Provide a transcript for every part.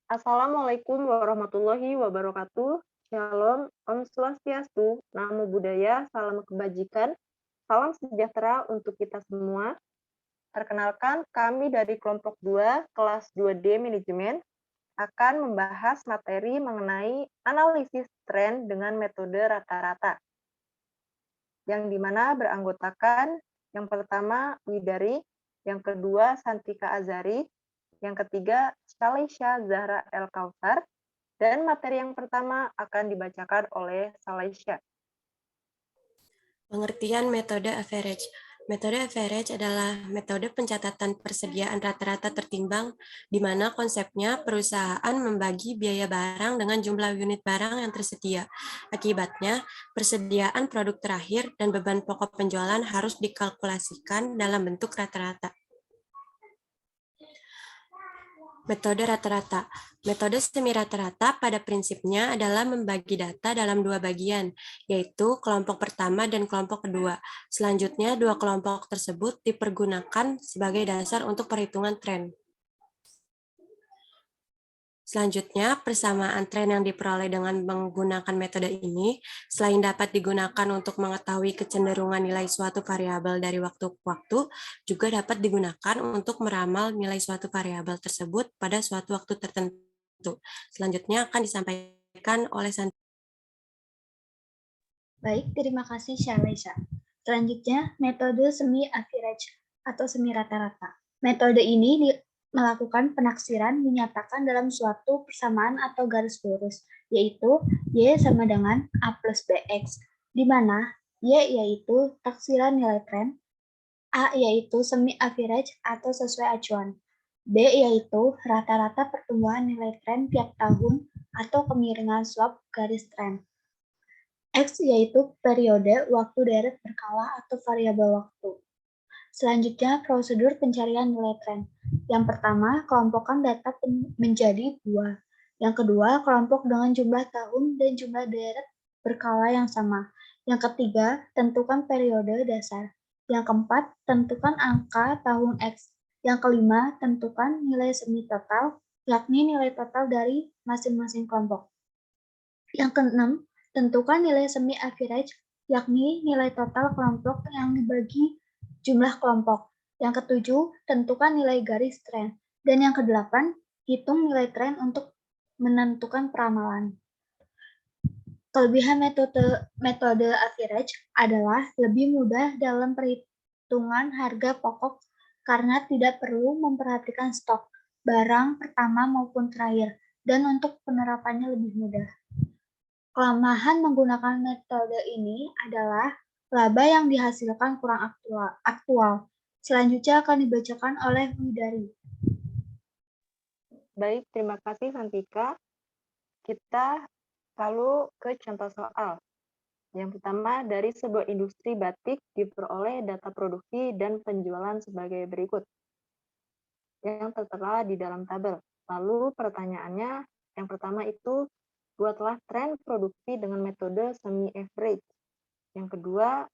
Assalamualaikum warahmatullahi wabarakatuh. Shalom, Om Swastiastu, Namo Buddhaya, Salam Kebajikan, Salam Sejahtera untuk kita semua. Perkenalkan, kami dari kelompok 2, kelas 2D Manajemen, akan membahas materi mengenai analisis tren dengan metode rata-rata, yang dimana beranggotakan yang pertama Widari, yang kedua Santika Azari, yang ketiga Shalesha Zahra El Kautsar, dan materi yang pertama akan dibacakan oleh Shalesha. Pengertian metode average. Metode average adalah metode pencatatan persediaan rata-rata tertimbang, di mana konsepnya perusahaan membagi biaya barang dengan jumlah unit barang yang tersedia. Akibatnya, persediaan produk terakhir dan beban pokok penjualan harus dikalkulasikan dalam bentuk rata-rata. Metode rata-rata. Metode semi rata-rata pada prinsipnya adalah membagi data dalam dua bagian, yaitu kelompok pertama dan kelompok kedua. Selanjutnya, dua kelompok tersebut dipergunakan sebagai dasar untuk perhitungan tren. Selanjutnya, persamaan tren yang diperoleh dengan menggunakan metode ini, selain dapat digunakan untuk mengetahui kecenderungan nilai suatu variabel dari waktu ke waktu, juga dapat digunakan untuk meramal nilai suatu variabel tersebut pada suatu waktu tertentu. Selanjutnya akan disampaikan oleh Santi. Baik, terima kasih Shalesha. Selanjutnya, metode semi-average atau semi rata-rata. Metode ini melakukan penaksiran dinyatakan dalam suatu persamaan atau garis lurus, yaitu Y sama dengan A plus BX, di mana Y yaitu taksiran nilai tren, A yaitu semi-average atau sesuai acuan, B yaitu rata-rata pertumbuhan nilai tren tiap tahun atau kemiringan slope garis tren, X yaitu periode waktu deret berkala atau variabel waktu. Selanjutnya, prosedur pencarian nilai tren. Yang pertama, kelompokkan data menjadi dua. Yang kedua, kelompok dengan jumlah tahun dan jumlah deret berkala yang sama. Yang ketiga, tentukan periode dasar. Yang keempat, tentukan angka tahun X. Yang kelima, tentukan nilai semi total, yakni nilai total dari masing-masing kelompok. Yang keenam, tentukan nilai semi average, yakni nilai total kelompok yang dibagi jumlah kelompok. Yang ketujuh, tentukan nilai garis tren. Dan yang kedelapan, hitung nilai tren untuk menentukan peramalan. Kelebihan metode average adalah lebih mudah dalam perhitungan harga pokok karena tidak perlu memperhatikan stok, barang pertama maupun terakhir, dan untuk penerapannya lebih mudah. Kelemahan menggunakan metode ini adalah laba yang dihasilkan kurang aktual. Selanjutnya akan dibacakan oleh Widari. Baik, terima kasih Santika. Kita lalu ke contoh soal. Yang pertama, dari sebuah industri batik diperoleh data produksi dan penjualan sebagai berikut, yang tertera di dalam tabel. Lalu pertanyaannya, yang pertama itu, buatlah tren produksi dengan metode semi-average. Yang kedua,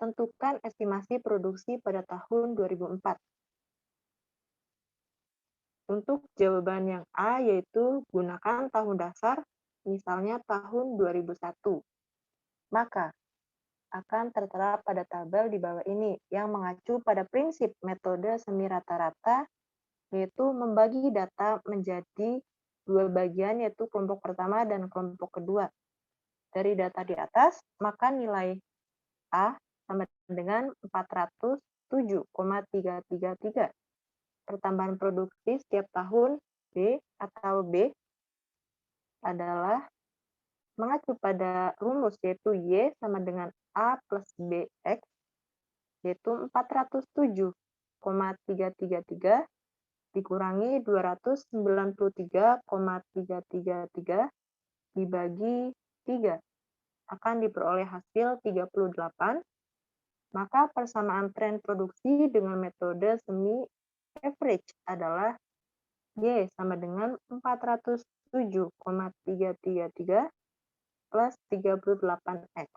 tentukan estimasi produksi pada tahun 2004. Untuk jawaban yang A, yaitu gunakan tahun dasar, misalnya tahun 2001. Maka, akan tertera pada tabel di bawah ini yang mengacu pada prinsip metode semi rata-rata, yaitu membagi data menjadi dua bagian, yaitu kelompok pertama dan kelompok kedua. Dari data di atas, maka nilai A sama dengan 407,333. Pertambahan produksi setiap tahun B atau B adalah mengacu pada rumus, yaitu Y sama dengan A plus BX, yaitu 407,333 dikurangi 293,333 dibagi 3 akan diperoleh hasil 38. Maka persamaan tren produksi dengan metode semi average adalah Y sama dengan 407,333 plus 38X.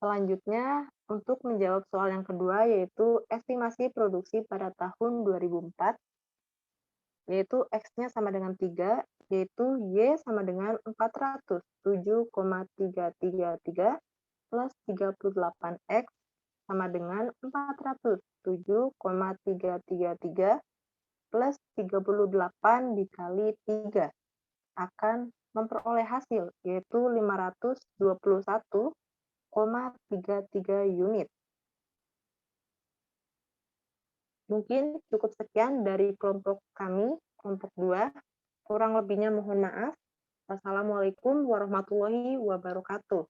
Selanjutnya, untuk menjawab soal yang kedua, yaitu estimasi produksi pada tahun 2004, yaitu X-nya sama dengan 3, yaitu Y sama dengan 407,333 plus 38X sama dengan 407,333 plus 38 dikali 3 akan memperoleh hasil, yaitu 521,33 unit. Mungkin cukup sekian dari kelompok kami, kelompok 2. Kurang lebihnya mohon maaf. Wassalamualaikum warahmatullahi wabarakatuh.